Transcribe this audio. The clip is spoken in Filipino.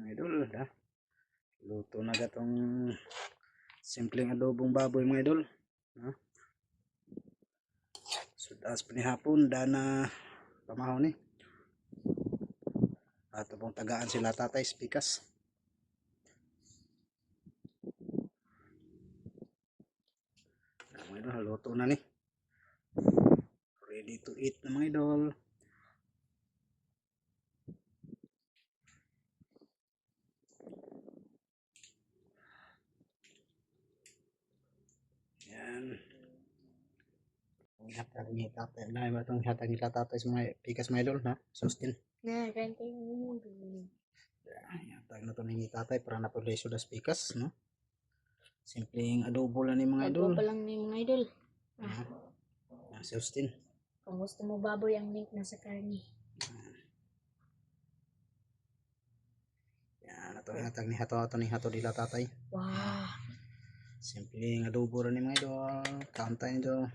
mga idol, ha? Luto na gatong simpleng adobong baboy mga idol, ha? So taas panihapon dana pamahaw ni ato pong tagaan sila tatay spikas. Mga idol, luto na ni, ready to eat na mga idol. Yan. Hatag ni tatay. Dahil ba itong hatag ni tatay sa mga pikas mga idol, ha? Sustin. Na, ganito yung Hatag na ito ni tatay para na pala iso das pikas, no? Simpleng adobo lang ni mga idol. adobo lang ni mga idol. Sustin. Kung gusto mo baboy ang link nasa karni. Yan, ito hatag ni hato dila tatay. Wow. Simpleng adobo lang ni mga idol. Kaunta nyo.